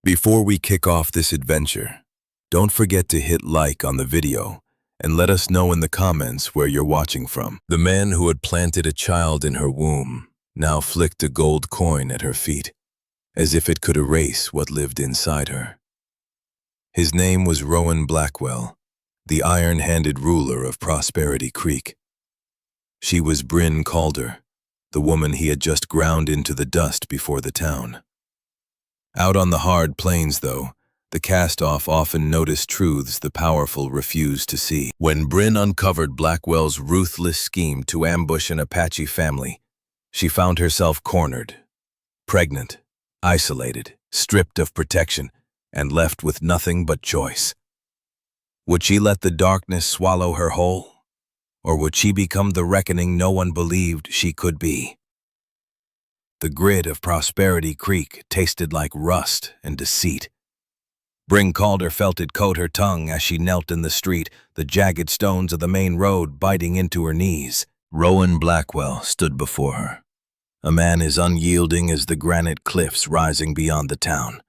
Before we kick off this adventure, don't forget to hit like on the video and let us know in the comments where you're watching from. The man who had planted a child in her womb now flicked a gold coin at her feet, as if it could erase what lived inside her. His name was Rowan Blackwell, the iron-handed ruler of Prosperity Creek. She was Bryn Calder, the woman he had just ground into the dust before the town. Out on the hard plains, though, the cast-off often noticed truths the powerful refused to see. When Bryn uncovered Blackwell's ruthless scheme to ambush an Apache family, she found herself cornered, pregnant, isolated, stripped of protection, and left with nothing but choice. Would she let the darkness swallow her whole, or would she become the reckoning no one believed she could be? The grit of Prosperity Creek tasted like rust and deceit. Bryn Calder felt it coat her tongue as she knelt in the street, the jagged stones of the main road biting into her knees. Rowan Blackwell stood before her, a man as unyielding as the granite cliffs rising beyond the town.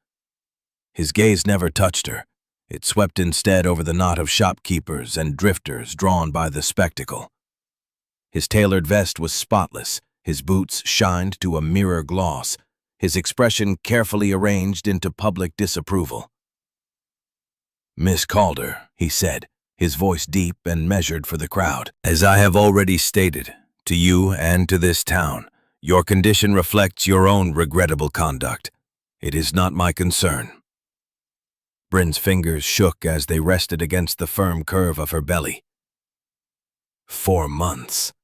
His gaze never touched her. It swept instead over the knot of shopkeepers and drifters drawn by the spectacle. His tailored vest was spotless, his boots shined to a mirror gloss, his expression carefully arranged into public disapproval. "Miss Calder," he said, his voice deep and measured for the crowd, "as I have already stated, to you and to this town, your condition reflects your own regrettable conduct. It is not my concern." Bryn's fingers shook as they rested against the firm curve of her belly. 4 months.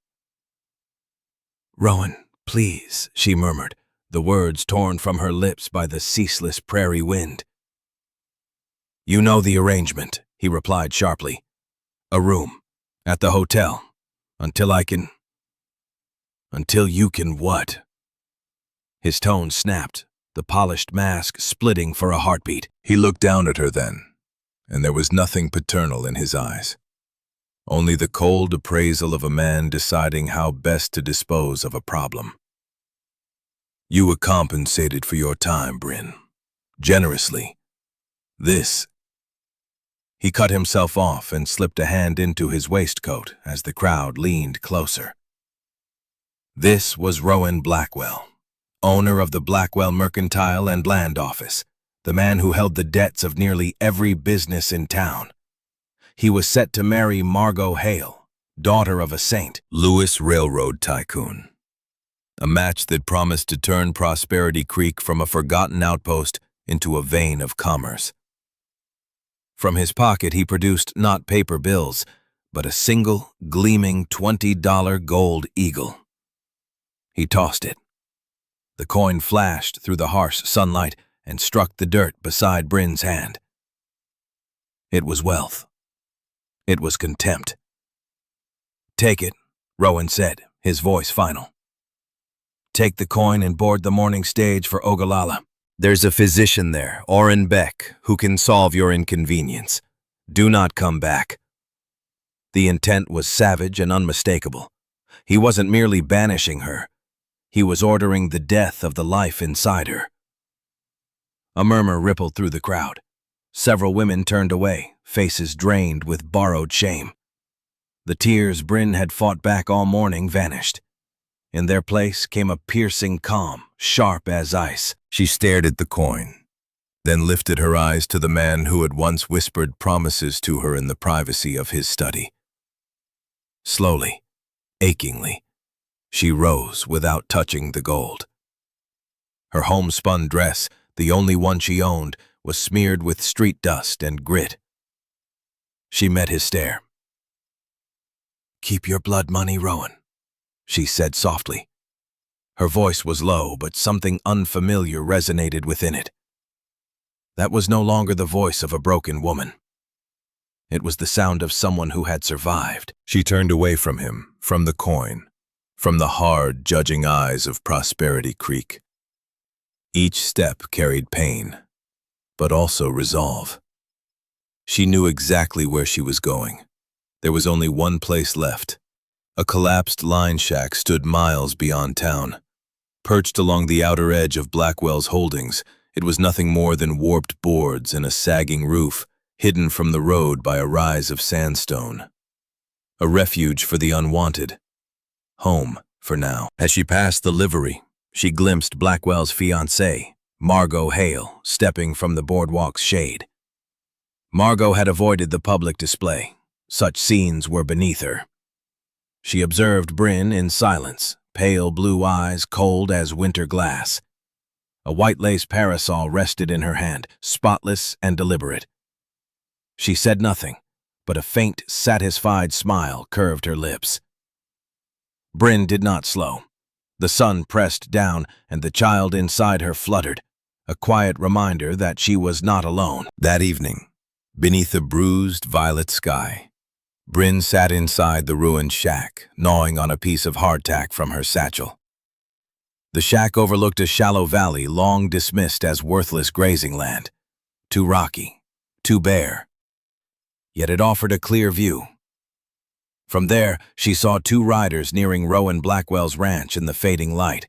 "Rowan, please," she murmured, the words torn from her lips by the ceaseless prairie wind. "You know the arrangement," he replied sharply. "A room, at the hotel, until you can what?" His tone snapped, the polished mask splitting for a heartbeat. He looked down at her then, and there was nothing paternal in his eyes. Only the cold appraisal of a man deciding how best to dispose of a problem. "You were compensated for your time, Bryn. Generously. This..." He cut himself off and slipped a hand into his waistcoat as the crowd leaned closer. This was Rowan Blackwell, owner of the Blackwell Mercantile and Land Office, the man who held the debts of nearly every business in town. He was set to marry Margot Hale, daughter of a St. Louis railroad tycoon. A match that promised to turn Prosperity Creek from a forgotten outpost into a vein of commerce. From his pocket he produced not paper bills, but a single, gleaming $20 gold eagle. He tossed it. The coin flashed through the harsh sunlight and struck the dirt beside Bryn's hand. It was wealth. It was contempt. "Take it," Rowan said, his voice final. "Take the coin and board the morning stage for Ogallala. There's a physician there, Orrin Beck, who can solve your inconvenience. Do not come back." The intent was savage and unmistakable. He wasn't merely banishing her. He was ordering the death of the life inside her. A murmur rippled through the crowd. Several women turned away, faces drained with borrowed shame. The tears Bryn had fought back all morning vanished. In their place came a piercing calm, sharp as ice. She stared at the coin, then lifted her eyes to the man who had once whispered promises to her in the privacy of his study. Slowly, achingly, she rose without touching the gold. Her homespun dress, the only one she owned, was smeared with street dust and grit. She met his stare. "Keep your blood money, Rowan," she said softly. Her voice was low, but something unfamiliar resonated within it. That was no longer the voice of a broken woman. It was the sound of someone who had survived. She turned away from him, from the coin, from the hard, judging eyes of Prosperity Creek. Each step carried pain, but also resolve. She knew exactly where she was going. There was only one place left. A collapsed line shack stood miles beyond town. Perched along the outer edge of Blackwell's holdings, It was nothing more than warped boards and a sagging roof, hidden from the road by a rise of sandstone. A refuge for the unwanted. Home, for now. As she passed the livery, she glimpsed Blackwell's fiancée, Margot Hale, stepping from the boardwalk's shade. Margot had avoided the public display. Such scenes were beneath her. She observed Bryn in silence, pale blue eyes cold as winter glass. A white lace parasol rested in her hand, spotless and deliberate. She said nothing, but a faint, satisfied smile curved her lips. Bryn did not slow. The sun pressed down, and the child inside her fluttered, a quiet reminder that she was not alone. That evening, beneath a bruised violet sky, Bryn sat inside the ruined shack, gnawing on a piece of hardtack from her satchel. The shack overlooked a shallow valley long dismissed as worthless grazing land, too rocky, too bare. Yet it offered a clear view. From there, she saw two riders nearing Rowan Blackwell's ranch in the fading light.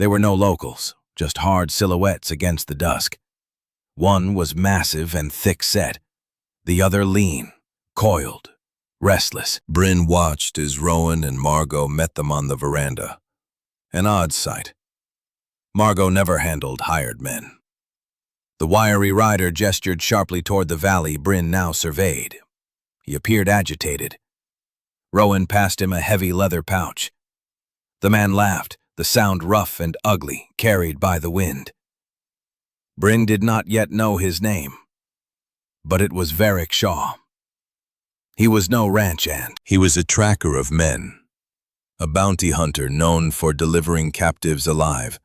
They were no locals, just hard silhouettes against the dusk. One was massive and thick-set, the other lean, coiled, restless. Bryn watched as Rowan and Margot met them on the veranda. An odd sight. Margot never handled hired men. The wiry rider gestured sharply toward the valley Bryn now surveyed. He appeared agitated. Rowan passed him a heavy leather pouch. The man laughed, the sound rough and ugly, carried by the wind. Bryn did not yet know his name, but it was Varric Shaw. He was no ranch hand. He was a tracker of men, a bounty hunter known for delivering captives alive,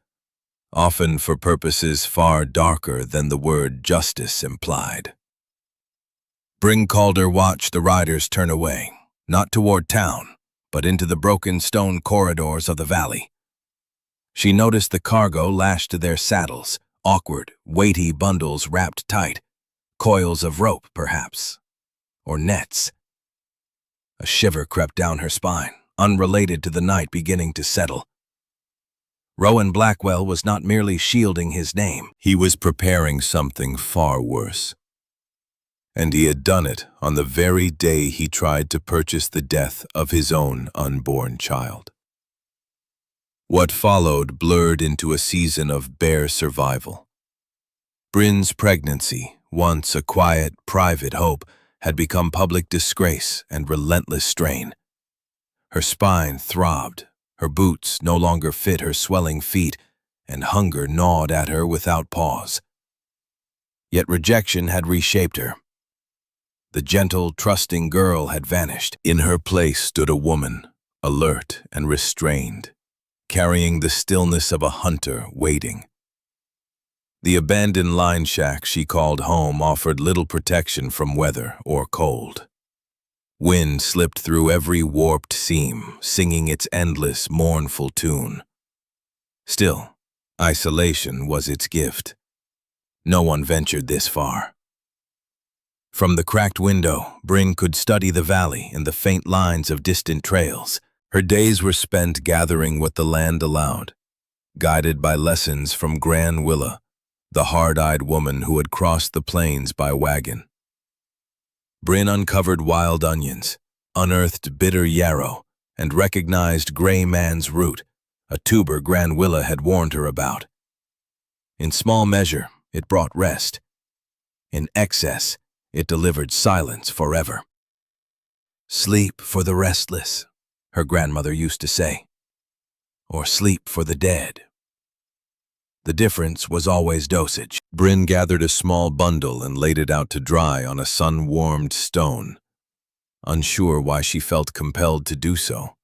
often for purposes far darker than the word justice implied. Bryn Calder watched the riders turn away, not toward town, but into the broken stone corridors of the valley. She noticed the cargo lashed to their saddles, awkward, weighty bundles wrapped tight, coils of rope, perhaps, or nets. A shiver crept down her spine, unrelated to the night beginning to settle. Rowan Blackwell was not merely shielding his name. He was preparing something far worse. And he had done it on the very day he tried to purchase the death of his own unborn child. What followed blurred into a season of bare survival. Bryn's pregnancy, once a quiet, private hope, had become public disgrace and relentless strain. Her spine throbbed, her boots no longer fit her swelling feet, and hunger gnawed at her without pause. Yet rejection had reshaped her. The gentle, trusting girl had vanished. In her place stood a woman, alert and restrained, carrying the stillness of a hunter waiting. The abandoned line shack she called home offered little protection from weather or cold. Wind slipped through every warped seam, singing its endless, mournful tune. Still, isolation was its gift. No one ventured this far. From the cracked window, Bryn could study the valley and the faint lines of distant trails. Her days were spent gathering what the land allowed, guided by lessons from Gran Willa, the hard-eyed woman who had crossed the plains by wagon. Bryn uncovered wild onions, unearthed bitter yarrow, and recognized gray man's root, a tuber Gran Willa had warned her about. In small measure, it brought rest. In excess, it delivered silence forever. Sleep for the restless, her grandmother used to say, or sleep for the dead. The difference was always dosage. Bryn gathered a small bundle and laid it out to dry on a sun-warmed stone, unsure why she felt compelled to do so.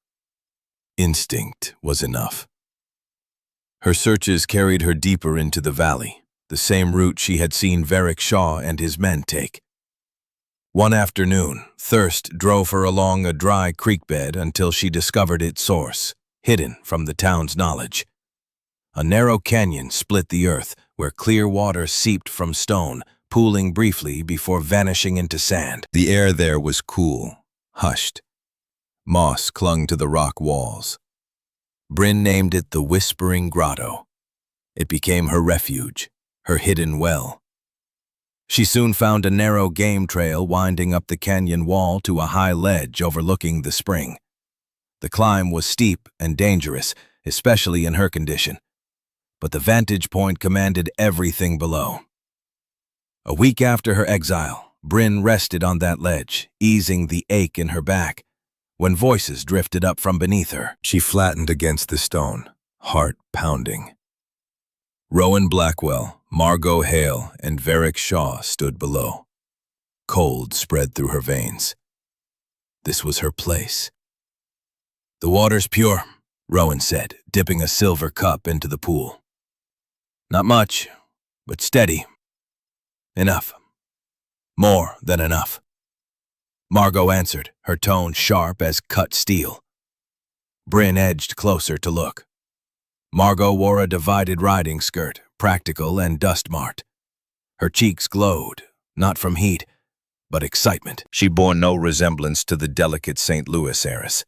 Instinct was enough. Her searches carried her deeper into the valley, the same route she had seen Varric Shaw and his men take. One afternoon, thirst drove her along a dry creek bed until she discovered its source, hidden from the town's knowledge. A narrow canyon split the earth, where clear water seeped from stone, pooling briefly before vanishing into sand. The air there was cool, hushed. Moss clung to the rock walls. Bryn named it the Whispering Grotto. It became her refuge, her hidden well. She soon found a narrow game trail winding up the canyon wall to a high ledge overlooking the spring. The climb was steep and dangerous, especially in her condition, but the vantage point commanded everything below. A week after her exile, Bryn rested on that ledge, easing the ache in her back, when voices drifted up from beneath her. She flattened against the stone, heart pounding. Rowan Blackwell, Margot Hale, and Varick Shaw stood below. Cold spread through her veins. This was her place. "The water's pure," Rowan said, dipping a silver cup into the pool. "Not much, but steady. Enough. More than enough." Margot answered, her tone sharp as cut steel. Bryn edged closer to look. Margot wore a divided riding skirt, practical and dust-marked. Her cheeks glowed, not from heat, but excitement. She bore no resemblance to the delicate St. Louis heiress.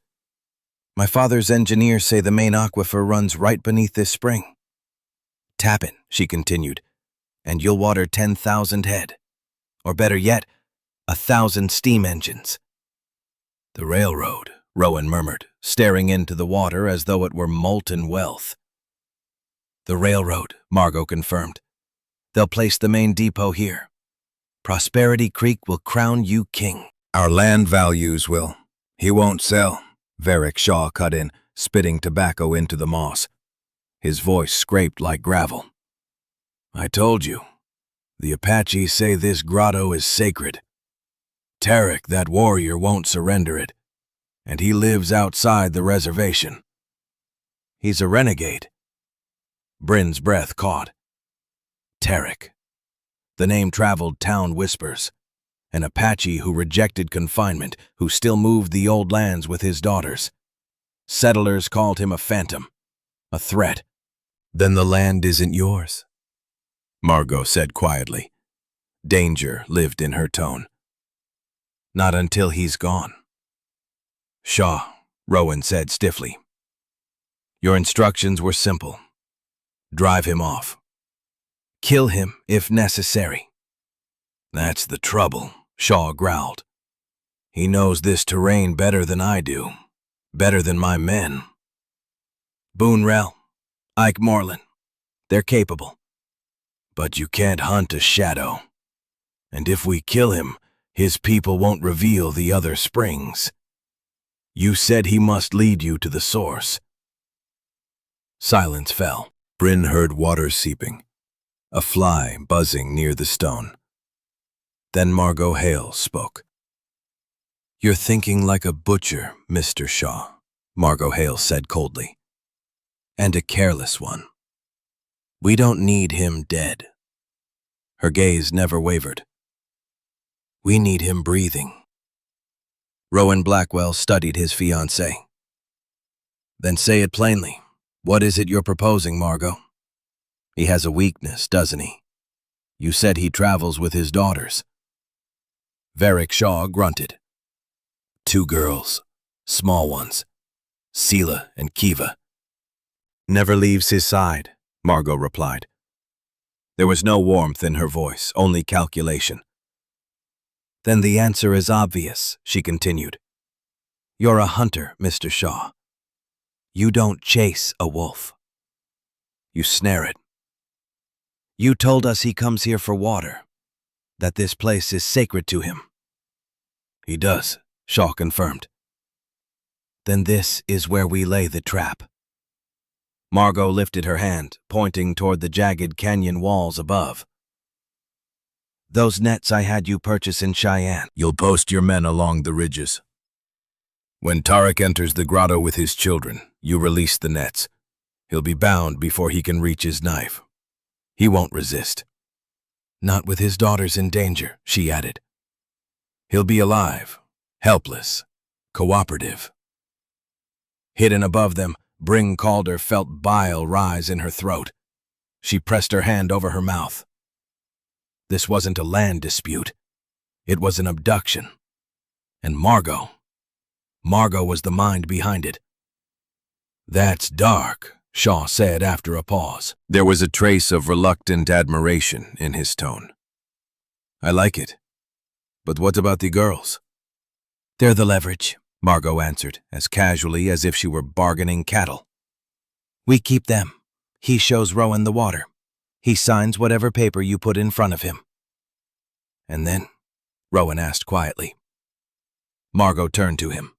"My father's engineers say the main aquifer runs right beneath this spring. Tap it," she continued, "and you'll water 10,000 head. Or better yet, 1,000 steam engines." "The railroad," Rowan murmured, staring into the water as though it were molten wealth. "The railroad," Margot confirmed. "They'll place the main depot here. Prosperity Creek will crown you king." "Our land values will. He won't sell," Varick Shaw cut in, spitting tobacco into the moss. His voice scraped like gravel. "I told you. The Apaches say this grotto is sacred. Tarek, that warrior, won't surrender it, and he lives outside the reservation. He's a renegade." Bryn's breath caught. Tarek. The name traveled town whispers. An Apache who rejected confinement, who still moved the old lands with his daughters. Settlers called him a phantom, a threat. "Then the land isn't yours," Margot said quietly. Danger lived in her tone. "Not until he's gone." "Shaw," Rowan said stiffly. "Your instructions were simple. Drive him off. Kill him if necessary." "That's the trouble," Shaw growled. "He knows this terrain better than I do, better than my men. Boone Rell, Ike Moreland, they're capable. But you can't hunt a shadow. And if we kill him, his people won't reveal the other springs. You said he must lead you to the source." Silence fell. Bryn heard water seeping, a fly buzzing near the stone. Then Margot Hale spoke. "You're thinking like a butcher, Mr. Shaw," Margot Hale said coldly. "And a careless one. We don't need him dead." Her gaze never wavered. "We need him breathing." Rowan Blackwell studied his fiancée. "Then say it plainly. What is it you're proposing, Margot? He has a weakness, doesn't he? You said he travels with his daughters." Varick Shaw grunted. "2 girls, small ones, Sela and Kiva." "Never leaves his side," Margot replied. There was no warmth in her voice, only calculation. "Then the answer is obvious," she continued. "You're a hunter, Mr. Shaw. You don't chase a wolf. You snare it. You told us he comes here for water, that this place is sacred to him." "He does," Shaw confirmed. "Then this is where we lay the trap." Margot lifted her hand, pointing toward the jagged canyon walls above. "Those nets I had you purchase in Cheyenne." "You'll post your men along the ridges. When Tarek enters the grotto with his children, you release the nets. He'll be bound before he can reach his knife. He won't resist." "Not with his daughters in danger," she added. "He'll be alive, helpless, cooperative." Hidden above them, Bryn Calder felt bile rise in her throat. She pressed her hand over her mouth. This wasn't a land dispute. It was an abduction. And Margot was the mind behind it. "That's dark," Shaw said after a pause. There was a trace of reluctant admiration in his tone. I like it. But what about the girls? They're the leverage, Margot answered, as casually as if she were bargaining cattle. We keep them. He shows Rowan the water. He signs whatever paper you put in front of him. And then? Rowan asked quietly. Margot turned to him.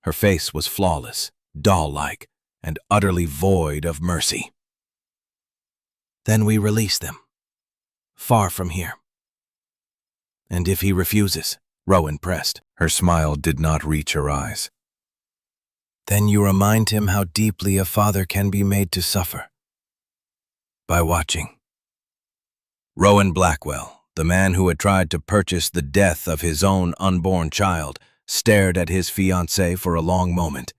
Her face was flawless, doll-like, and utterly void of mercy. Then we release them. Far from here. And if he refuses, Rowan pressed. Her smile did not reach her eyes. Then you remind him how deeply a father can be made to suffer. By watching. Rowan Blackwell, the man who had tried to purchase the death of his own unborn child, stared at his fiancée for a long moment.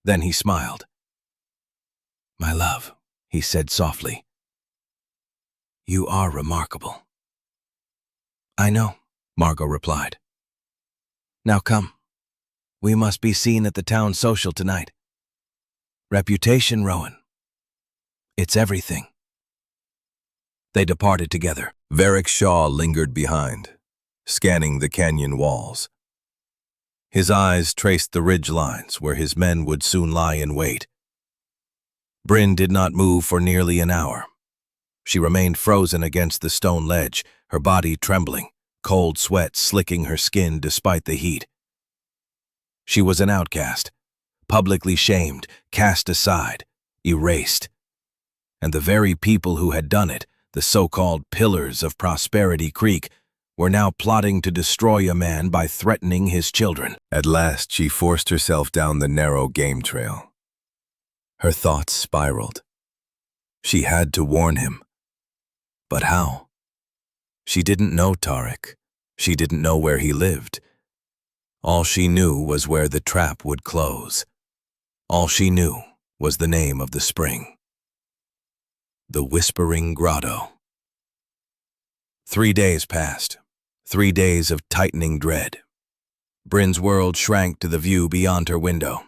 Then he smiled. My love, he said softly. You are remarkable. I know, Margot replied. Now come. We must be seen at the town social tonight. Reputation, Rowan. It's everything. They departed together. Varick Shaw lingered behind, scanning the canyon walls. His eyes traced the ridge lines where his men would soon lie in wait. Bryn did not move for nearly an hour. She remained frozen against the stone ledge, her body trembling, cold sweat slicking her skin despite the heat. She was an outcast, publicly shamed, cast aside, erased. And the very people who had done it, the so-called pillars of Prosperity Creek, were now plotting to destroy a man by threatening his children. At last, she forced herself down the narrow game trail. Her thoughts spiraled. She had to warn him. But how? She didn't know Tarek. She didn't know where he lived. All she knew was where the trap would close. All she knew was the name of the spring. The Whispering Grotto. 3 days passed. 3 days of tightening dread. Bryn's world shrank to the view beyond her window.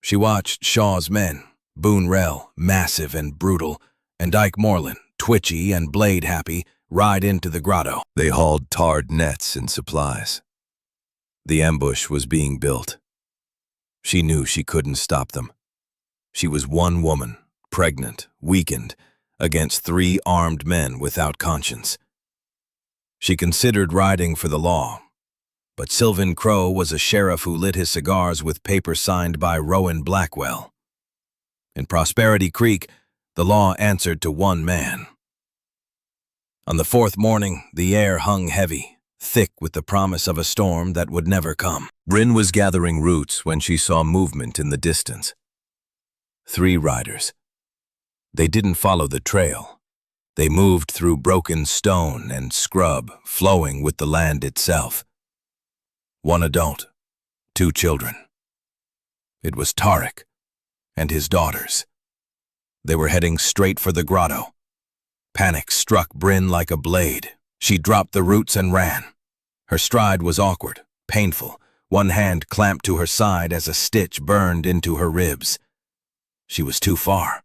She watched Shaw's men, Boone Rell, massive and brutal, and Ike Moreland, twitchy and blade-happy, ride into the grotto. They hauled tarred nets and supplies. The ambush was being built. She knew she couldn't stop them. She was one woman, pregnant, weakened, against 3 armed men without conscience. She considered riding for the law, but Sylvan Crow was a sheriff who lit his cigars with paper signed by Rowan Blackwell. In Prosperity Creek, the law answered to one man. On the 4th morning, the air hung heavy, thick with the promise of a storm that would never come. Bryn was gathering roots when she saw movement in the distance. 3 riders. They didn't follow the trail. They moved through broken stone and scrub, flowing with the land itself. 1 adult, 2 children. It was Tarek and his daughters. They were heading straight for the grotto. Panic struck Bryn like a blade. She dropped the roots and ran. Her stride was awkward, painful, one hand clamped to her side as a stitch burned into her ribs. She was too far.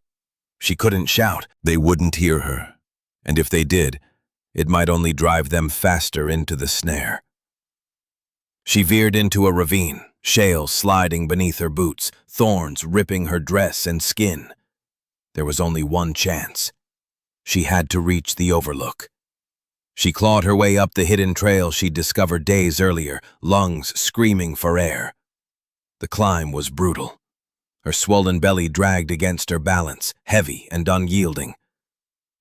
She couldn't shout. They wouldn't hear her. And if they did, it might only drive them faster into the snare. She veered into a ravine, shale sliding beneath her boots, thorns ripping her dress and skin. There was only one chance. She had to reach the overlook. She clawed her way up the hidden trail she'd discovered days earlier, lungs screaming for air. The climb was brutal. Her swollen belly dragged against her balance, heavy and unyielding.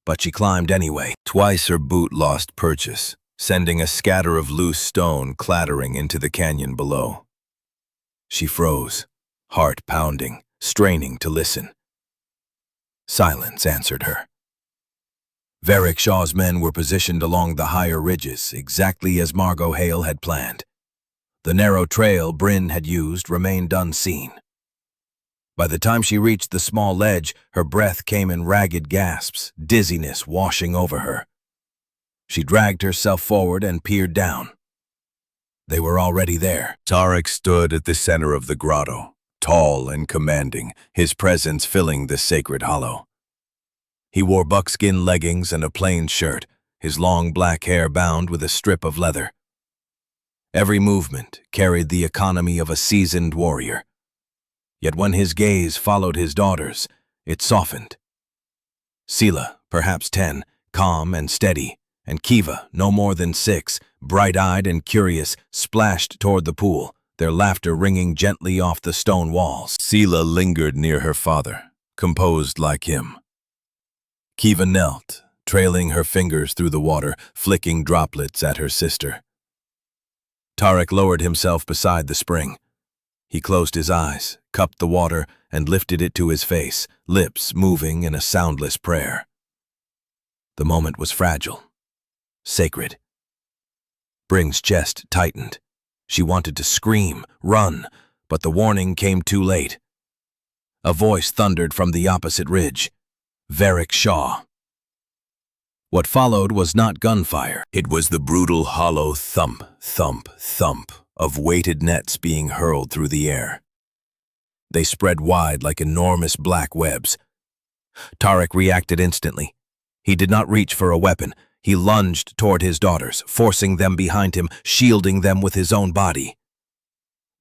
But she climbed anyway. Twice her boot lost purchase, sending a scatter of loose stone clattering into the canyon below. She froze, heart pounding, straining to listen. Silence answered her. Varick Shaw's men were positioned along the higher ridges, exactly as Margot Hale had planned. The narrow trail Bryn had used remained unseen. By the time she reached the small ledge, her breath came in ragged gasps, dizziness washing over her. She dragged herself forward and peered down. They were already there. Tarek stood at the center of the grotto, tall and commanding, his presence filling the sacred hollow. He wore buckskin leggings and a plain shirt, his long black hair bound with a strip of leather. Every movement carried the economy of a seasoned warrior. Yet when his gaze followed his daughters, it softened. Sela, perhaps 10, calm and steady, and Kiva, no more than 6, bright-eyed and curious, splashed toward the pool, their laughter ringing gently off the stone walls. Sela lingered near her father, composed like him. Kiva knelt, trailing her fingers through the water, flicking droplets at her sister. Tarek lowered himself beside the spring. He closed his eyes, cupped the water, and lifted it to his face, lips moving in a soundless prayer. The moment was fragile, sacred. Bryn's chest tightened. She wanted to scream, run, but the warning came too late. A voice thundered from the opposite ridge. Varric Shaw. What followed was not gunfire. It was the brutal hollow thump, thump, thump of weighted nets being hurled through the air. They spread wide like enormous black webs. Tarek reacted instantly. He did not reach for a weapon. He lunged toward his daughters, forcing them behind him, shielding them with his own body.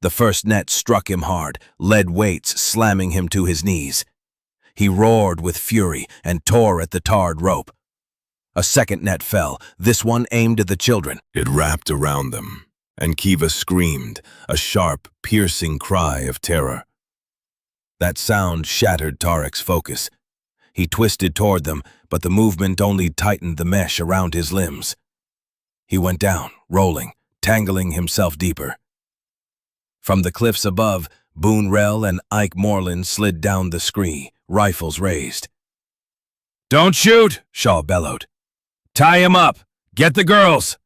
The first net struck him hard, lead weights slamming him to his knees. He roared with fury and tore at the tarred rope. A second net fell, this one aimed at the children. It wrapped around them, and Kiva screamed, a sharp, piercing cry of terror. That sound shattered Tarek's focus. He twisted toward them, but the movement only tightened the mesh around his limbs. He went down, rolling, tangling himself deeper. From the cliffs above, Boone Rell and Ike Moreland slid down the scree, rifles raised. "Don't shoot!" Shaw bellowed. "Tie him up! Get the girls!"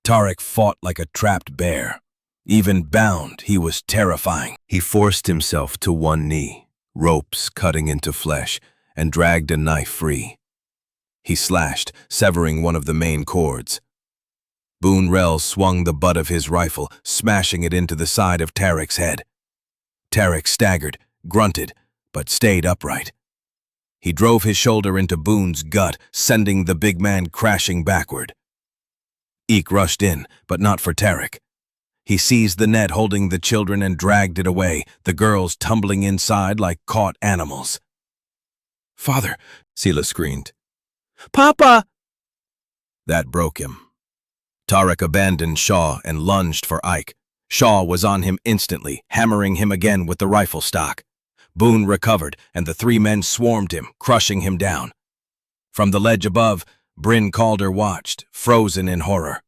Tarek fought like a trapped bear. Even bound, he was terrifying. He forced himself to one knee, ropes cutting into flesh, and dragged a knife free. He slashed, severing one of the main cords. Boone Rell swung the butt of his rifle, smashing it into the side of Tarek's head. Tarek staggered, grunted, but stayed upright. He drove his shoulder into Boone's gut, sending the big man crashing backward. Ike rushed in, but not for Tarek. He seized the net holding the children and dragged it away, the girls tumbling inside like caught animals. "Father," Sela screamed. "Papa!" That broke him. Tarek abandoned Shaw and lunged for Ike. Shaw was on him instantly, hammering him again with the rifle stock. Boone recovered, and the 3 men swarmed him, crushing him down. From the ledge above, Bryn Calder watched, frozen in horror.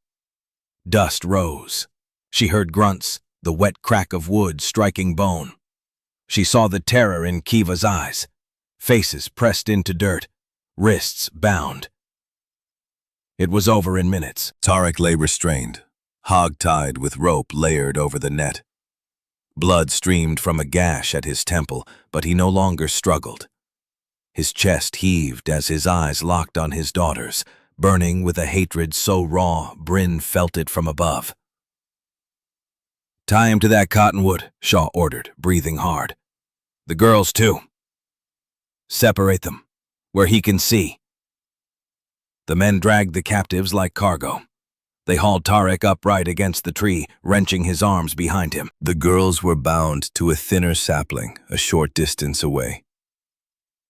Dust rose. She heard grunts, the wet crack of wood striking bone. She saw the terror in Kiva's eyes, faces pressed into dirt, wrists bound. It was over in minutes. Tarek lay restrained, hog-tied with rope layered over the net. Blood streamed from a gash at his temple, but he no longer struggled. His chest heaved as his eyes locked on his daughters, burning with a hatred so raw Bryn felt it from above. "Tie him to that cottonwood," Shaw ordered, breathing hard. "The girls, too. Separate them, where he can see." The men dragged the captives like cargo. They hauled Tarek upright against the tree, wrenching his arms behind him. The girls were bound to a thinner sapling a short distance away.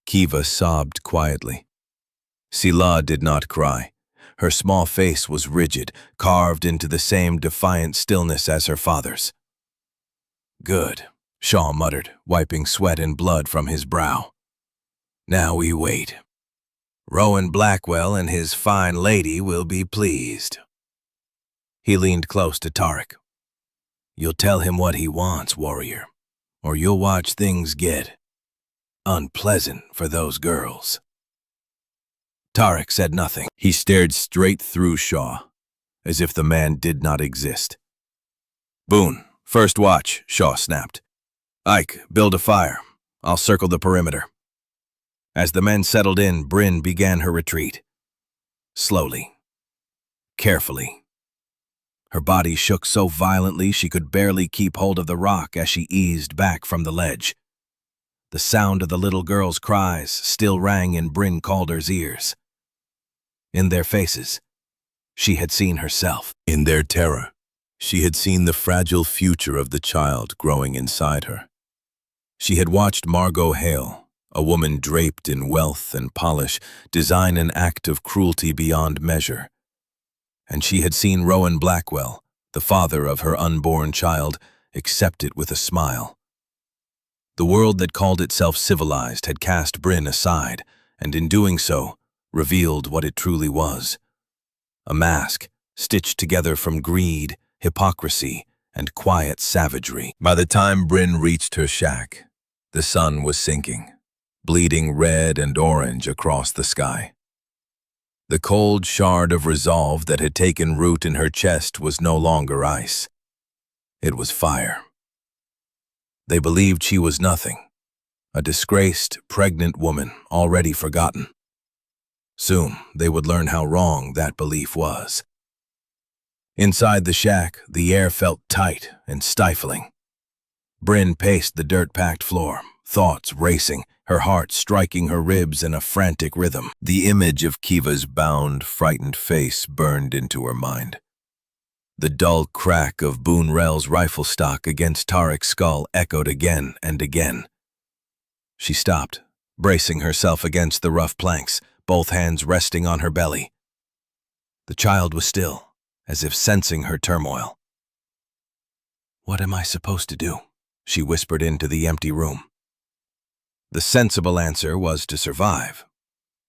Kiva sobbed quietly. Sela did not cry. Her small face was rigid, carved into the same defiant stillness as her father's. "Good," Shaw muttered, wiping sweat and blood from his brow. "Now we wait. Rowan Blackwell and his fine lady will be pleased." He leaned close to Tarek. "You'll tell him what he wants, warrior, or you'll watch things get unpleasant for those girls." Tarek said nothing. He stared straight through Shaw, as if the man did not exist. "Boone, first watch," Shaw snapped. "Ike, build a fire. I'll circle the perimeter." As the men settled in, Bryn began her retreat. Slowly, carefully. Her body shook so violently she could barely keep hold of the rock as she eased back from the ledge. The sound of the little girl's cries still rang in Bryn Calder's ears. In their faces, she had seen herself. In their terror, she had seen the fragile future of the child growing inside her. She had watched Margot Hale, a woman draped in wealth and polish, design an act of cruelty beyond measure. And she had seen Rowan Blackwell, the father of her unborn child, accept it with a smile. The world that called itself civilized had cast Bryn aside, and in doing so, revealed what it truly was. A mask stitched together from greed, hypocrisy, and quiet savagery. By the time Bryn reached her shack, the sun was sinking, bleeding red and orange across the sky. The cold shard of resolve that had taken root in her chest was no longer ice. It was fire. They believed she was nothing, a disgraced, pregnant woman already forgotten. Soon, they would learn how wrong that belief was. Inside the shack, the air felt tight and stifling. Bryn paced the dirt-packed floor, thoughts racing, her heart striking her ribs in a frantic rhythm. The image of Kiva's bound, frightened face burned into her mind. The dull crack of Boonrell's rifle stock against Tarek's skull echoed again and again. She stopped, bracing herself against the rough planks, both hands resting on her belly. The child was still, as if sensing her turmoil. "What am I supposed to do?" she whispered into the empty room. The sensible answer was to survive.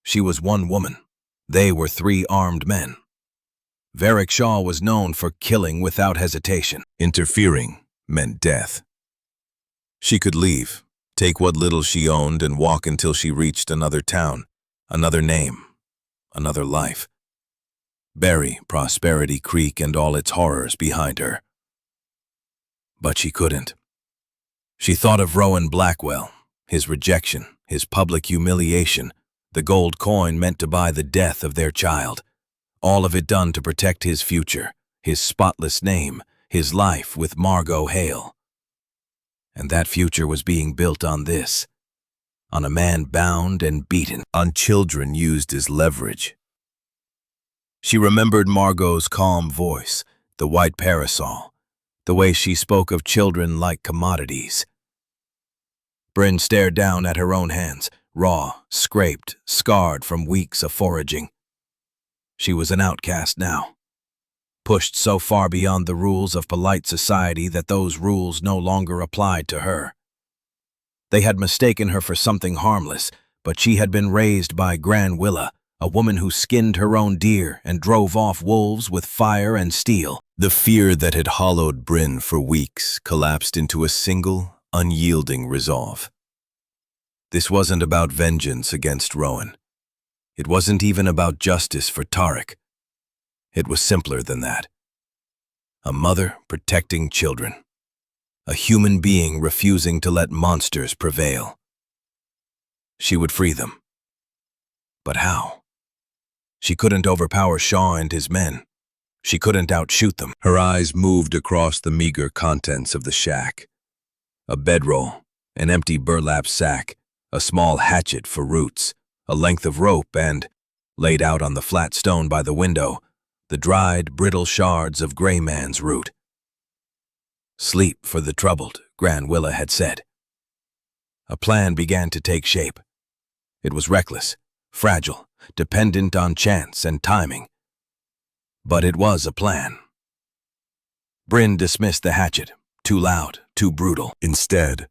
She was one woman. They were 3 armed men. Varric Shaw was known for killing without hesitation. Interfering meant death. She could leave, take what little she owned, and walk until she reached another town, another name, another life. Bury Prosperity Creek and all its horrors behind her. But she couldn't. She thought of Rowan Blackwell, his rejection, his public humiliation, the gold coin meant to buy the death of their child. All of it done to protect his future, his spotless name, his life with Margot Hale. And that future was being built on this, on a man bound and beaten, on children used as leverage. She remembered Margot's calm voice, the white parasol, the way she spoke of children like commodities. Bryn stared down at her own hands, raw, scraped, scarred from weeks of foraging. She was an outcast now, pushed so far beyond the rules of polite society that those rules no longer applied to her. They had mistaken her for something harmless, but she had been raised by Gran Willa, a woman who skinned her own deer and drove off wolves with fire and steel. The fear that had hollowed Bryn for weeks collapsed into a single, unyielding resolve. This wasn't about vengeance against Rowan. It wasn't even about justice for Tarek. It was simpler than that. A mother protecting children. A human being refusing to let monsters prevail. She would free them. But how? She couldn't overpower Shaw and his men. She couldn't outshoot them. Her eyes moved across the meager contents of the shack. A bedroll, an empty burlap sack, a small hatchet for roots, a length of rope, and, laid out on the flat stone by the window, the dried, brittle shards of Gray Man's root. Sleep for the troubled, Gran Willa had said. A plan began to take shape. It was reckless, fragile, dependent on chance and timing. But it was a plan. Bryn dismissed the hatchet, too loud, too brutal. Instead,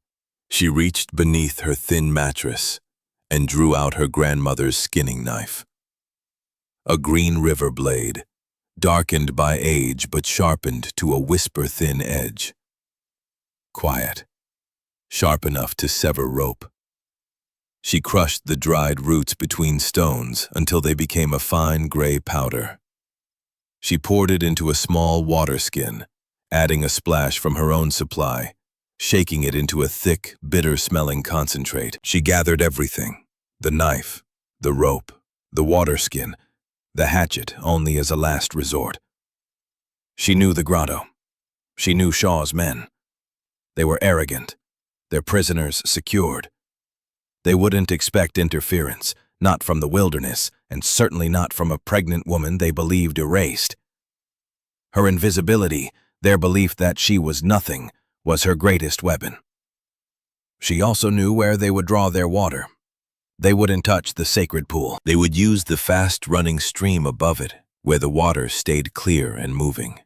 she reached beneath her thin mattress and drew out her grandmother's skinning knife. A green river blade, darkened by age but sharpened to a whisper-thin edge. Quiet, sharp enough to sever rope. She crushed the dried roots between stones until they became a fine gray powder. She poured it into a small water skin, adding a splash from her own supply, shaking it into a thick, bitter-smelling concentrate. She gathered everything, the knife, the rope, the water skin, the hatchet only as a last resort. She knew the grotto. She knew Shaw's men. They were arrogant, their prisoners secured. They wouldn't expect interference, not from the wilderness, and certainly not from a pregnant woman they believed erased. Her invisibility, their belief that she was nothing, was her greatest weapon. She also knew where they would draw their water. They wouldn't touch the sacred pool. They would use the fast-running stream above it, where the water stayed clear and moving.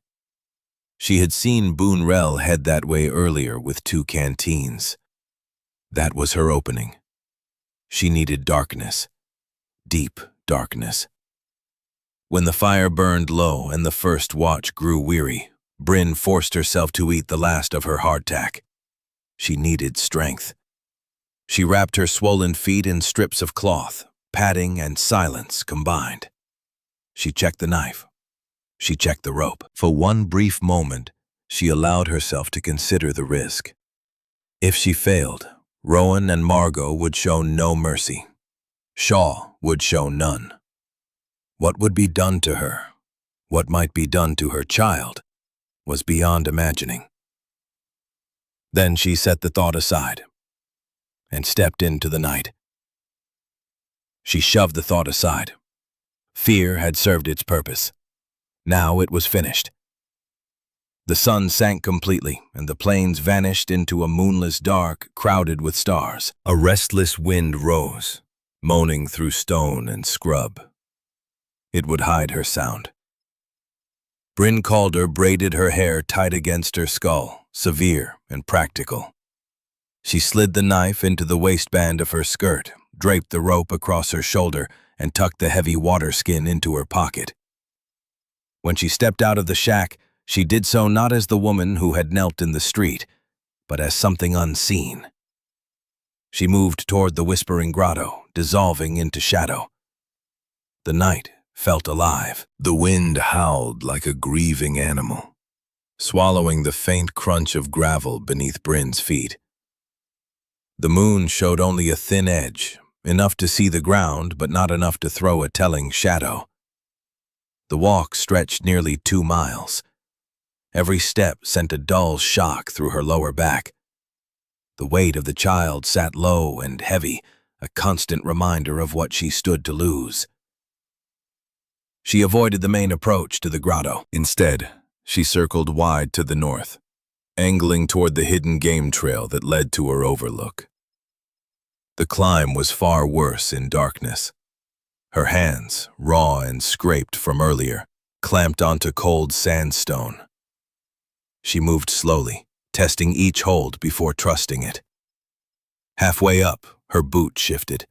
She had seen Bryn head that way earlier with 2 canteens. That was her opening. She needed darkness, deep darkness. When the fire burned low and the first watch grew weary, Bryn forced herself to eat the last of her hardtack. She needed strength. She wrapped her swollen feet in strips of cloth, padding and silence combined. She checked the knife. She checked the rope. For one brief moment, she allowed herself to consider the risk. If she failed, Rowan and Margot would show no mercy. Shaw would show none. What would be done to her, what might be done to her child, was beyond imagining. Then she set the thought aside and stepped into the night. She shoved the thought aside. Fear had served its purpose. Now it was finished. The sun sank completely, and the plains vanished into a moonless dark crowded with stars. A restless wind rose, moaning through stone and scrub. It would hide her sound. Bryn Calder braided her hair tight against her skull, severe and practical. She slid the knife into the waistband of her skirt, draped the rope across her shoulder, and tucked the heavy water skin into her pocket. When she stepped out of the shack, she did so not as the woman who had knelt in the street, but as something unseen. She moved toward the whispering grotto, dissolving into shadow. The night felt alive. The wind howled like a grieving animal, swallowing the faint crunch of gravel beneath Bryn's feet. The moon showed only a thin edge, enough to see the ground but not enough to throw a telling shadow. The walk stretched nearly 2 miles. Every step sent a dull shock through her lower back. The weight of the child sat low and heavy, a constant reminder of what she stood to lose. She avoided the main approach to the grotto. Instead, she circled wide to the north, angling toward the hidden game trail that led to her overlook. The climb was far worse in darkness. Her hands, raw and scraped from earlier, clamped onto cold sandstone. She moved slowly, testing each hold before trusting it. Halfway up, her boot shifted.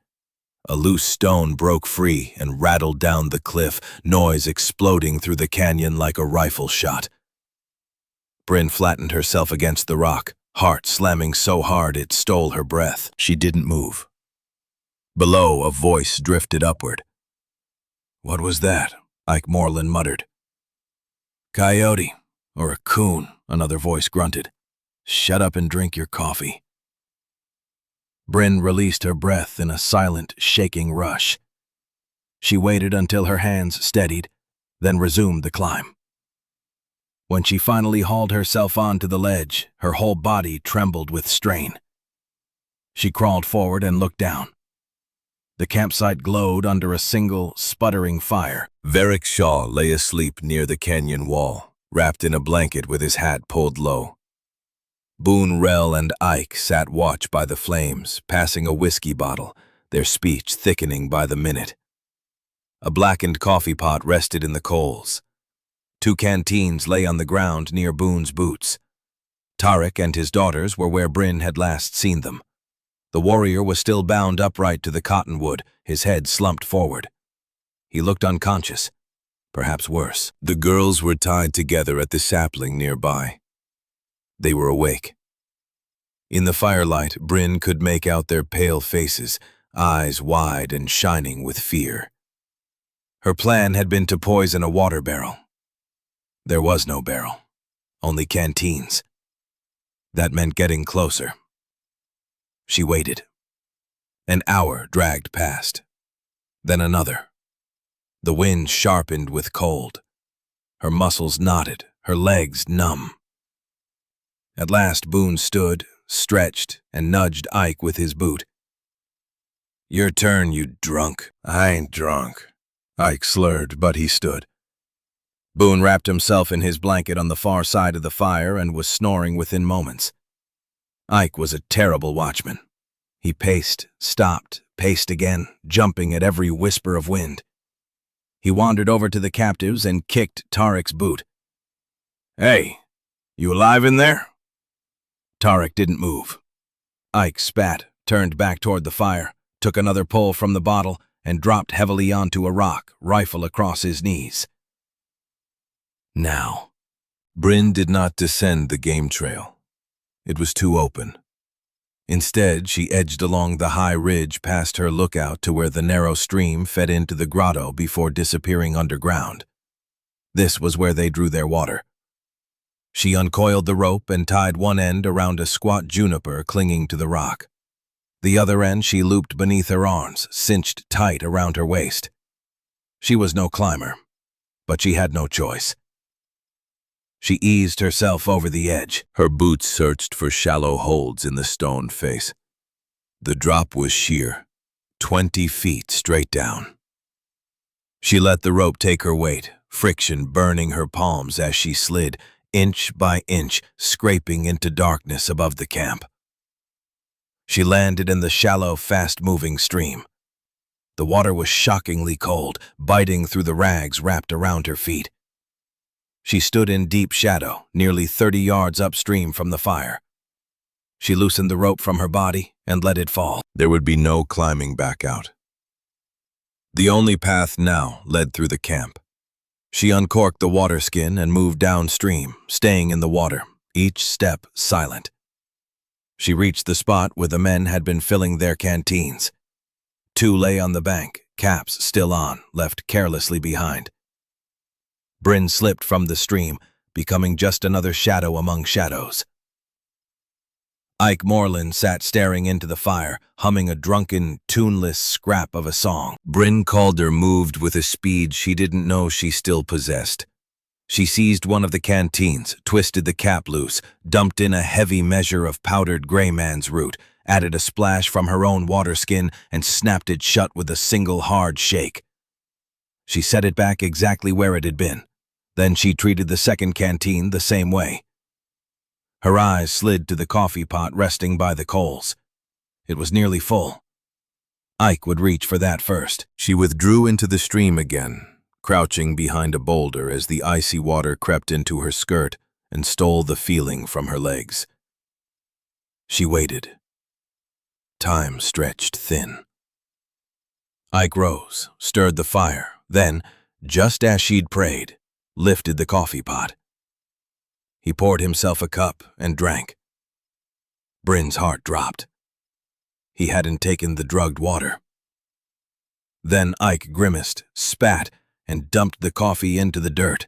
A loose stone broke free and rattled down the cliff, noise exploding through the canyon like a rifle shot. Bryn flattened herself against the rock, heart slamming so hard it stole her breath. She didn't move. Below, a voice drifted upward. "What was that?" Ike Moreland muttered. "Coyote, or a coon," another voice grunted. "Shut up and drink your coffee." Bryn released her breath in a silent, shaking rush. She waited until her hands steadied, then resumed the climb. When she finally hauled herself onto the ledge, her whole body trembled with strain. She crawled forward and looked down. The campsite glowed under a single, sputtering fire. Varick Shaw lay asleep near the canyon wall, wrapped in a blanket with his hat pulled low. Bryn and Ike sat watch by the flames, passing a whiskey bottle, their speech thickening by the minute. A blackened coffee pot rested in the coals. 2 canteens lay on the ground near Boone's boots. Tarek and his daughters were where Bryn had last seen them. The warrior was still bound upright to the cottonwood, his head slumped forward. He looked unconscious, perhaps worse. The girls were tied together at the sapling nearby. They were awake. In the firelight, Bryn could make out their pale faces, eyes wide and shining with fear. Her plan had been to poison a water barrel. There was no barrel, only canteens. That meant getting closer. She waited. An hour dragged past, then another. The wind sharpened with cold. Her muscles knotted, her legs numb. At last Boone stood, stretched, and nudged Ike with his boot. "Your turn, you drunk." "I ain't drunk." Ike slurred, but he stood. Boone wrapped himself in his blanket on the far side of the fire and was snoring within moments. Ike was a terrible watchman. He paced, stopped, paced again, jumping at every whisper of wind. He wandered over to the captives and kicked Tarek's boot. "Hey, you alive in there?" Tarek didn't move. Ike spat, turned back toward the fire, took another pull from the bottle, and dropped heavily onto a rock, rifle across his knees. Now, Bryn did not descend the game trail. It was too open. Instead, she edged along the high ridge past her lookout to where the narrow stream fed into the grotto before disappearing underground. This was where they drew their water. She uncoiled the rope and tied one end around a squat juniper clinging to the rock. The other end she looped beneath her arms, cinched tight around her waist. She was no climber, but she had no choice. She eased herself over the edge. Her boots searched for shallow holds in the stone face. The drop was sheer, 20 feet straight down. She let the rope take her weight, friction burning her palms as she slid, inch by inch, scraping into darkness above the camp. She landed in the shallow, fast-moving stream. The water was shockingly cold, biting through the rags wrapped around her feet. She stood in deep shadow, nearly 30 yards upstream from the fire. She loosened the rope from her body and let it fall. There would be no climbing back out. The only path now led through the camp. She uncorked the water skin and moved downstream, staying in the water, each step silent. She reached the spot where the men had been filling their canteens. 2 lay on the bank, caps still on, left carelessly behind. Bryn slipped from the stream, becoming just another shadow among shadows. Ike Moreland sat staring into the fire, humming a drunken, tuneless scrap of a song. Bryn Calder moved with a speed she didn't know she still possessed. She seized one of the canteens, twisted the cap loose, dumped in a heavy measure of powdered gray man's root, added a splash from her own water skin, and snapped it shut with a single hard shake. She set it back exactly where it had been. Then she treated the second canteen the same way. Her eyes slid to the coffee pot resting by the coals. It was nearly full. Ike would reach for that first. She withdrew into the stream again, crouching behind a boulder as the icy water crept into her skirt and stole the feeling from her legs. She waited. Time stretched thin. Ike rose, stirred the fire, then, just as she'd prayed, lifted the coffee pot. He poured himself a cup and drank. Bryn's heart dropped. He hadn't taken the drugged water. Then Ike grimaced, spat, and dumped the coffee into the dirt.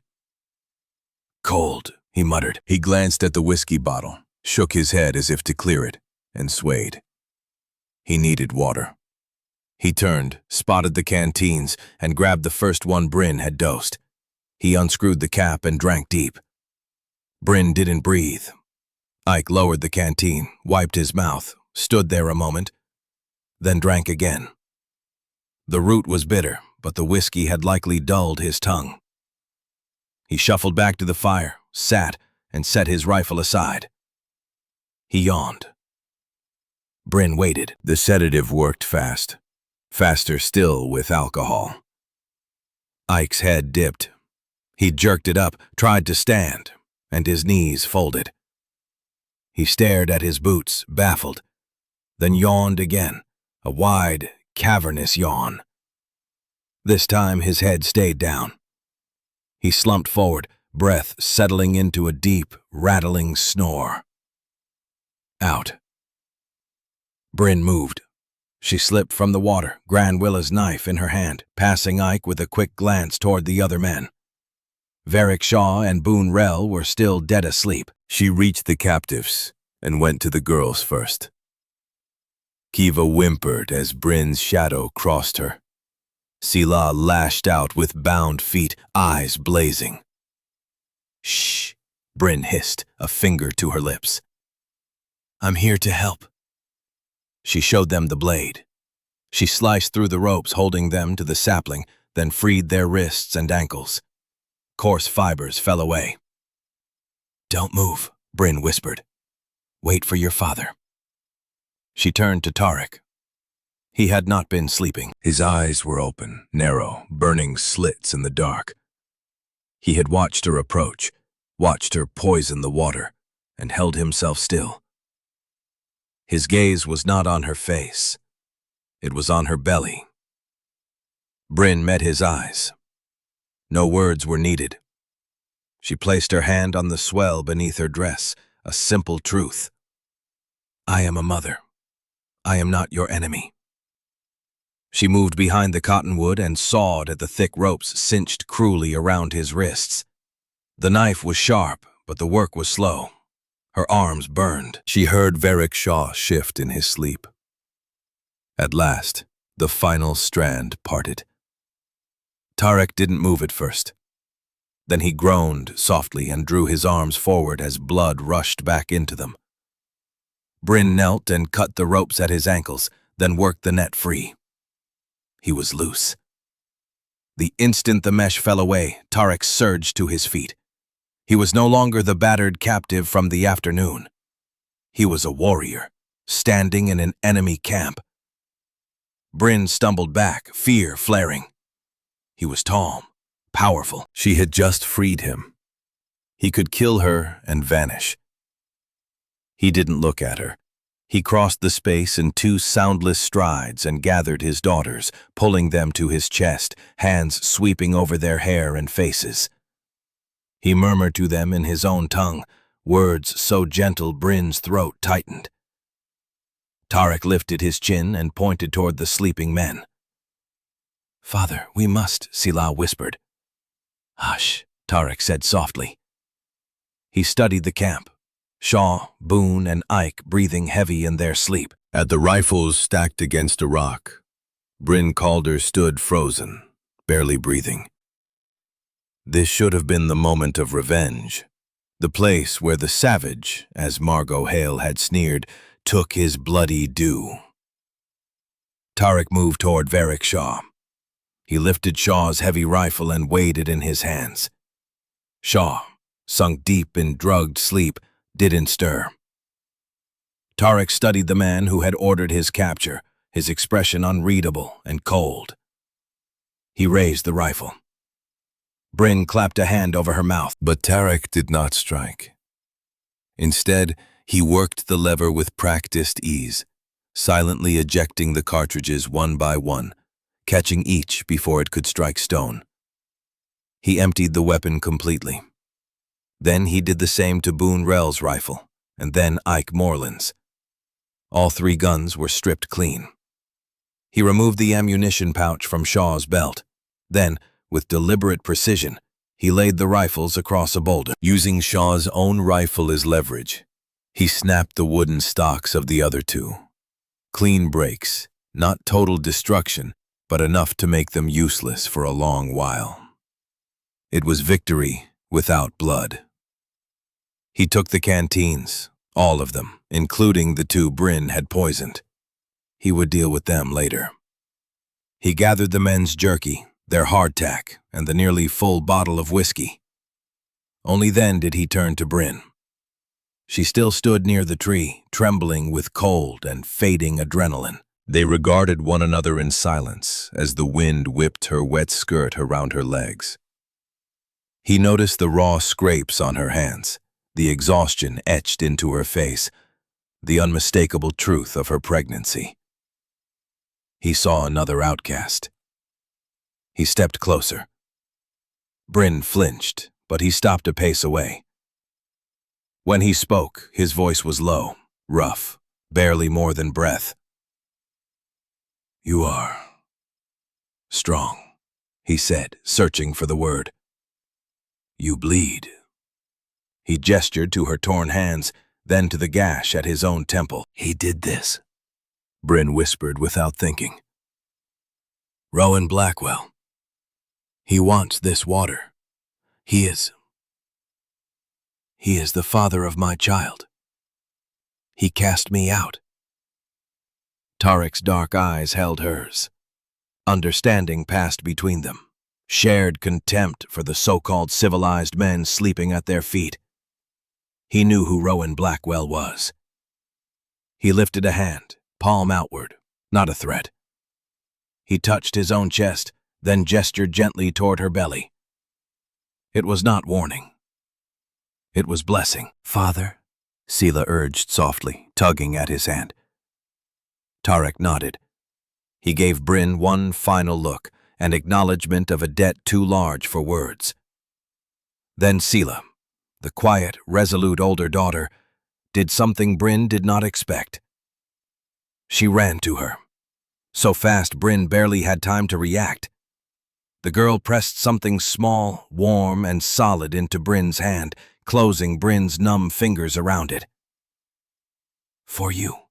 "Cold," he muttered. He glanced at the whiskey bottle, shook his head as if to clear it, and swayed. He needed water. He turned, spotted the canteens, and grabbed the first one Bryn had dosed. He unscrewed the cap and drank deep. Bryn didn't breathe. Ike lowered the canteen, wiped his mouth, stood there a moment, then drank again. The root was bitter, but the whiskey had likely dulled his tongue. He shuffled back to the fire, sat, and set his rifle aside. He yawned. Bryn waited. The sedative worked fast, faster still with alcohol. Ike's head dipped. He jerked it up, tried to stand, and his knees folded. He stared at his boots, baffled, then yawned again, a wide, cavernous yawn. This time his head stayed down. He slumped forward, breath settling into a deep, rattling snore. Out. Bryn moved. She slipped from the water, Granwilla's knife in her hand, passing Ike with a quick glance toward the other men. Varick Shaw and Boone Rell were still dead asleep. She reached the captives and went to the girls first. Kiva whimpered as Bryn's shadow crossed her. Sila lashed out with bound feet, eyes blazing. Shh, Bryn hissed, a finger to her lips. I'm here to help. She showed them the blade. She sliced through the ropes holding them to the sapling, then freed their wrists and ankles. Coarse fibers fell away. Don't move, Bryn whispered. Wait for your father. She turned to Tarek. He had not been sleeping. His eyes were open, narrow, burning slits in the dark. He had watched her approach, watched her poison the water, and held himself still. His gaze was not on her face. It was on her belly. Bryn met his eyes. No words were needed. She placed her hand on the swell beneath her dress, a simple truth. I am a mother. I am not your enemy. She moved behind the cottonwood and sawed at the thick ropes cinched cruelly around his wrists. The knife was sharp, but the work was slow. Her arms burned. She heard Varric Shaw shift in his sleep. At last, the final strand parted. Tarek didn't move at first. Then he groaned softly and drew his arms forward as blood rushed back into them. Bryn knelt and cut the ropes at his ankles, then worked the net free. He was loose. The instant the mesh fell away, Tarek surged to his feet. He was no longer the battered captive from the afternoon. He was a warrior, standing in an enemy camp. Bryn stumbled back, fear flaring. He was tall, powerful. She had just freed him. He could kill her and vanish. He didn't look at her. He crossed the space in 2 soundless strides and gathered his daughters, pulling them to his chest, hands sweeping over their hair and faces. He murmured to them in his own tongue, words so gentle Bryn's throat tightened. Tarek lifted his chin and pointed toward the sleeping men. Father, we must, Sila whispered. Hush, Tarek said softly. He studied the camp. Shaw, Boone, and Ike breathing heavy in their sleep. At the rifles stacked against a rock, Bryn Calder stood frozen, barely breathing. This should have been the moment of revenge, the place where the savage, as Margot Hale had sneered, took his bloody due. Tarek moved toward Varric Shaw. He lifted Shaw's heavy rifle and weighed it in his hands. Shaw, sunk deep in drugged sleep, didn't stir. Tarek studied the man who had ordered his capture, his expression unreadable and cold. He raised the rifle. Bryn clapped a hand over her mouth, but Tarek did not strike. Instead, he worked the lever with practiced ease, silently ejecting the cartridges one by one, catching each before it could strike stone. He emptied the weapon completely. Then he did the same to Boone Rell's rifle, and then Ike Moreland's. All 3 guns were stripped clean. He removed the ammunition pouch from Shaw's belt. Then, with deliberate precision, he laid the rifles across a boulder. Using Shaw's own rifle as leverage, he snapped the wooden stocks of the other 2. Clean breaks, not total destruction, but enough to make them useless for a long while. It was victory without blood. He took the canteens, all of them, including the 2 Bryn had poisoned. He would deal with them later. He gathered the men's jerky, their hardtack, and the nearly full bottle of whiskey. Only then did he turn to Bryn. She still stood near the tree, trembling with cold and fading adrenaline. They regarded one another in silence as the wind whipped her wet skirt around her legs. He noticed the raw scrapes on her hands, the exhaustion etched into her face, the unmistakable truth of her pregnancy. He saw another outcast. He stepped closer. Bryn flinched, but he stopped a pace away. When he spoke, his voice was low, rough, barely more than breath. You are strong, he said, searching for the word. You bleed. He gestured to her torn hands, then to the gash at his own temple. He did this, Bryn whispered without thinking. Rowan Blackwell. He wants this water. He is He is the father of my child. He cast me out. Tarek's dark eyes held hers. Understanding passed between them. Shared contempt for the so-called civilized men sleeping at their feet. He knew who Rowan Blackwell was. He lifted a hand, palm outward, not a threat. He touched his own chest, then gestured gently toward her belly. It was not warning. It was blessing. Father, Sela urged softly, tugging at his hand. Tarek nodded. He gave Bryn one final look, an acknowledgement of a debt too large for words. Then Sela, the quiet, resolute older daughter, did something Bryn did not expect. She ran to her. So fast Bryn barely had time to react. The girl pressed something small, warm, and solid into Bryn's hand, closing Bryn's numb fingers around it. "For you,"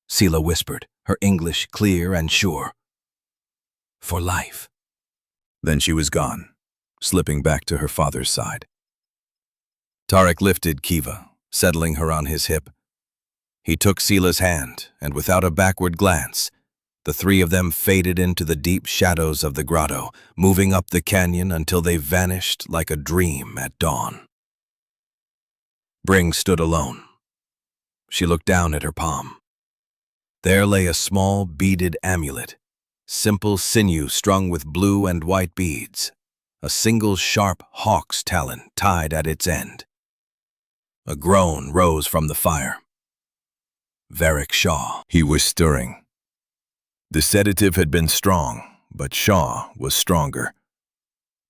Sela whispered, her English clear and sure. "For life." Then she was gone, slipping back to her father's side. Tarek lifted Kiva, settling her on his hip. He took Sela's hand, and without a backward glance, the three of them faded into the deep shadows of the grotto, moving up the canyon until they vanished like a dream at dawn. Bryn stood alone. She looked down at her palm. There lay a small beaded amulet, simple sinew strung with blue and white beads, a single sharp hawk's talon tied at its end. A groan rose from the fire. Varric Shaw. He was stirring. The sedative had been strong, but Shaw was stronger.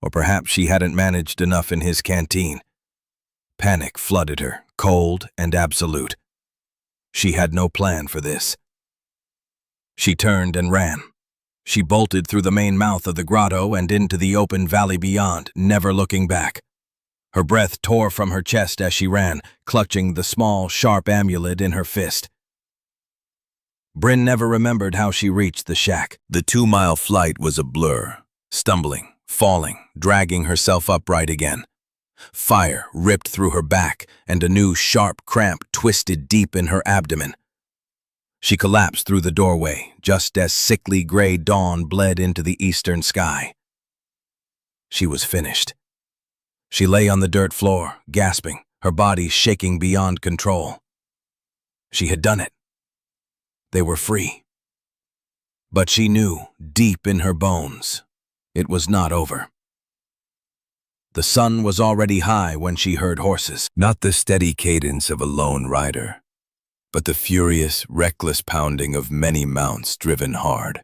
Or perhaps she hadn't managed enough in his canteen. Panic flooded her, cold and absolute. She had no plan for this. She turned and ran. She bolted through the main mouth of the grotto and into the open valley beyond, never looking back. Her breath tore from her chest as she ran, clutching the small, sharp amulet in her fist. Bryn never remembered how she reached the shack. The 2-mile flight was a blur, stumbling, falling, dragging herself upright again. Fire ripped through her back, and a new sharp cramp twisted deep in her abdomen. She collapsed through the doorway, just as sickly gray dawn bled into the eastern sky. She was finished. She lay on the dirt floor, gasping, her body shaking beyond control. She had done it. They were free. But she knew, deep in her bones, it was not over. The sun was already high when she heard horses. Not the steady cadence of a lone rider, but the furious, reckless pounding of many mounts driven hard.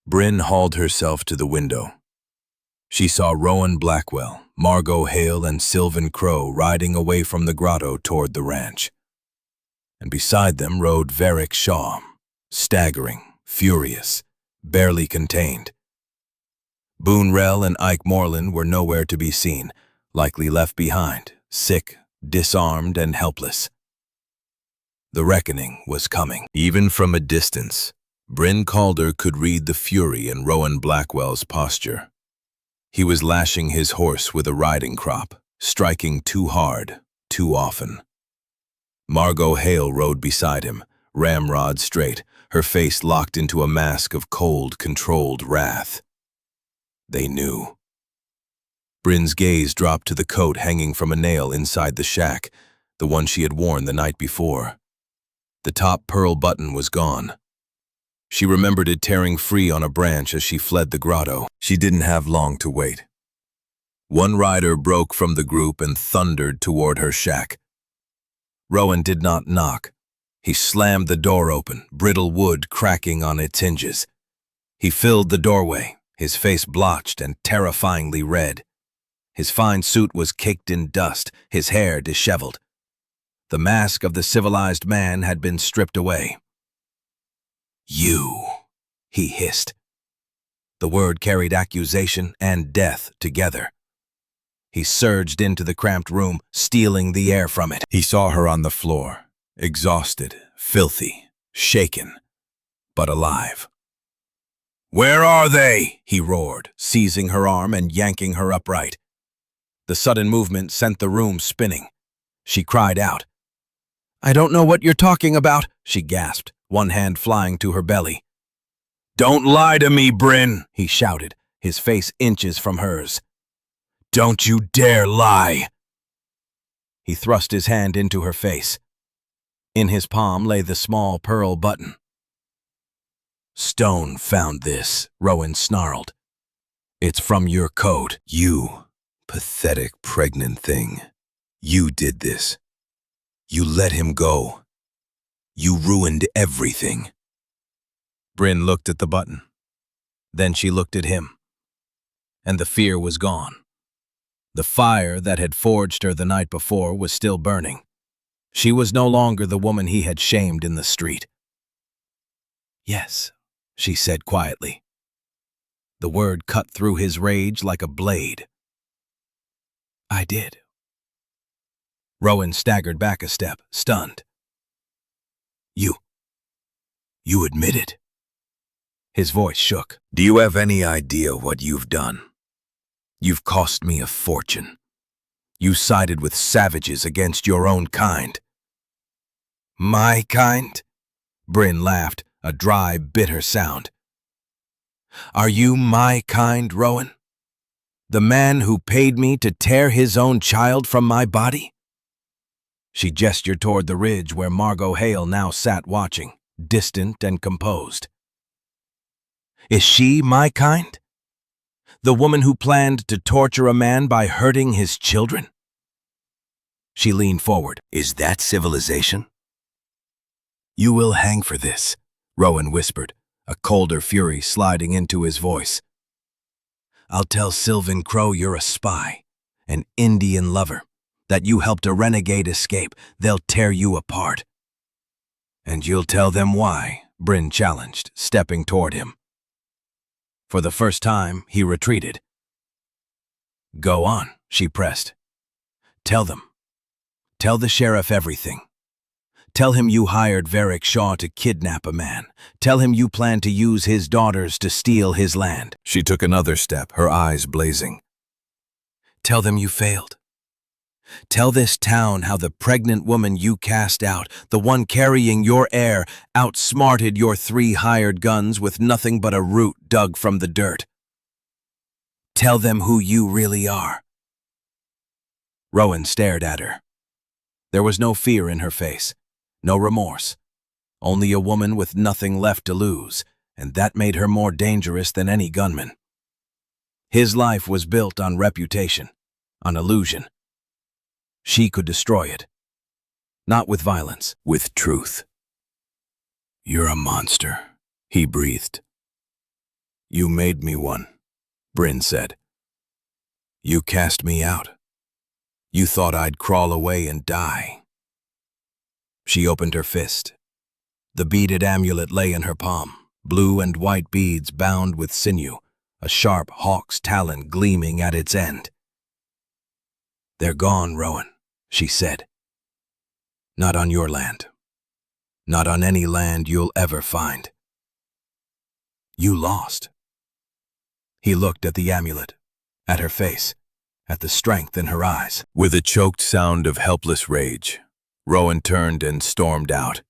Bryn hauled herself to the window. She saw Rowan Blackwell, Margot Hale, and Sylvan Crow riding away from the grotto toward the ranch. And beside them rode Varric Shaw, staggering, furious, barely contained. Boone Rell and Ike Moreland were nowhere to be seen, likely left behind, sick, disarmed, and helpless. The reckoning was coming. Even from a distance, Bryn Calder could read the fury in Rowan Blackwell's posture. He was lashing his horse with a riding crop, striking too hard, too often. Margot Hale rode beside him, ramrod straight, her face locked into a mask of cold, controlled wrath. They knew. Bryn's gaze dropped to the coat hanging from a nail inside the shack, the one she had worn the night before. The top pearl button was gone. She remembered it tearing free on a branch as she fled the grotto. She didn't have long to wait. One rider broke from the group and thundered toward her shack. Rowan did not knock. He slammed the door open, brittle wood cracking on its hinges. He filled the doorway, his face blotched and terrifyingly red. His fine suit was caked in dust, his hair disheveled. The mask of the civilized man had been stripped away. "You," he hissed. The word carried accusation and death together. He surged into the cramped room, stealing the air from it. He saw her on the floor, exhausted, filthy, shaken, but alive. "Where are they?" he roared, seizing her arm and yanking her upright. The sudden movement sent the room spinning. she cried out. "I don't know what you're talking about," she gasped, one hand flying to her belly. "Don't lie to me, Bryn," he shouted, his face inches from hers. "Don't you dare lie!" He thrust his hand into her face. In his palm lay the small pearl button. "Stone found this," Rowan snarled. "It's from your code. You, pathetic pregnant thing. You did this. You let him go. You ruined everything." Bryn looked at the button. Then she looked at him. And the fear was gone. The fire that had forged her the night before was still burning. She was no longer the woman he had shamed in the street. "Yes," she said quietly. The word cut through his rage like a blade. "I did." Rowan staggered back a step, stunned. You admitted." His voice shook. "Do you have any idea what you've done? You've cost me a fortune. You sided with savages against your own kind." "My kind?" Bryn laughed, a dry, bitter sound. "Are you my kind, Rowan? The man who paid me to tear his own child from my body?" She gestured toward the ridge where Margot Hale now sat watching, distant and composed. "Is she my kind? The woman who planned to torture a man by hurting his children?" She leaned forward. "Is that civilization?" "You will hang for this," Rowan whispered, a colder fury sliding into his voice. "I'll tell Sylvan Crow you're a spy, an Indian lover, that you helped a renegade escape. They'll tear you apart." "And you'll tell them why?" Bryn challenged, stepping toward him. For the first time, he retreated. "Go on," she pressed. "Tell them. Tell the sheriff everything. Tell him you hired Varick Shaw to kidnap a man. Tell him you plan to use his daughters to steal his land." She took another step, her eyes blazing. "Tell them you failed. Tell this town how the pregnant woman you cast out, the one carrying your heir, outsmarted your 3 hired guns with nothing but a root dug from the dirt. Tell them who you really are." Rowan stared at her. There was no fear in her face, no remorse, only a woman with nothing left to lose, and that made her more dangerous than any gunman. His life was built on reputation, on illusion. She could destroy it. Not with violence, with truth. "You're a monster," he breathed. "You made me one," Bryn said. "You cast me out. You thought I'd crawl away and die." She opened her fist. The beaded amulet lay in her palm, blue and white beads bound with sinew, a sharp hawk's talon gleaming at its end. "They're gone, Rowan," she said. "Not on your land. Not on any land you'll ever find. You lost." He looked at the amulet, at her face, at the strength in her eyes. With a choked sound of helpless rage, Rowan turned and stormed out.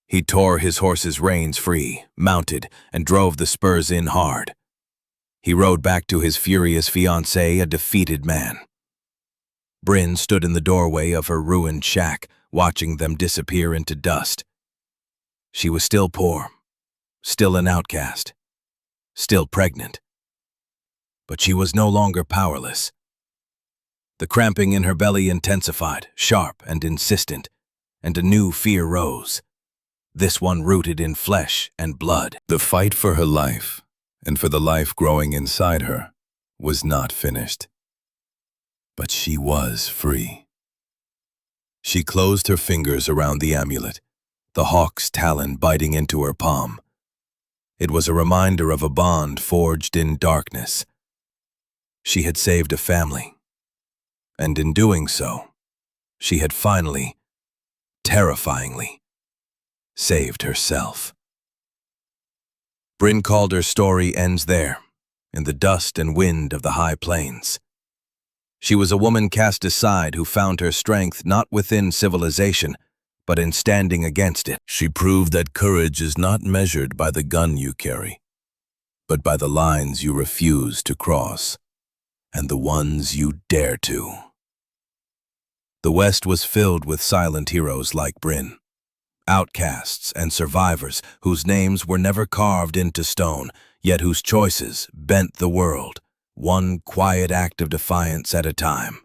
He tore his horse's reins free, mounted, and drove the spurs in hard. He rode back to his furious fiancée, a defeated man. Bryn stood in the doorway of her ruined shack, watching them disappear into dust. She was still poor, still an outcast, still pregnant. But she was no longer powerless. The cramping in her belly intensified, sharp and insistent, and a new fear rose, this one rooted in flesh and blood. The fight for her life, and for the life growing inside her, was not finished. But she was free. She closed her fingers around the amulet, the hawk's talon biting into her palm. It was a reminder of a bond forged in darkness. She had saved a family, and in doing so, she had finally, terrifyingly, saved herself. Bryn Calder's story ends there, in the dust and wind of the high plains. She She was a woman cast aside who found her strength not within civilization, but in standing against it. She proved that courage is not measured by the gun you carry, but by the lines you refuse to cross, and the ones you dare to. The West was filled with silent heroes like Bryn, outcasts and survivors whose names were never carved into stone, yet whose choices bent the world, one quiet act of defiance at a time.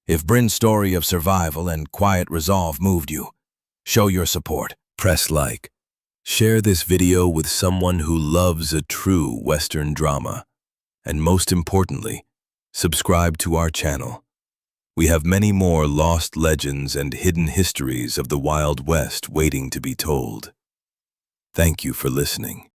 If Bryn's story of survival and quiet resolve moved you, show your support. Press like. Share this video with someone who loves a true Western drama. And most importantly, subscribe to our channel. We have many more lost legends and hidden histories of the Wild West waiting to be told. Thank you for listening.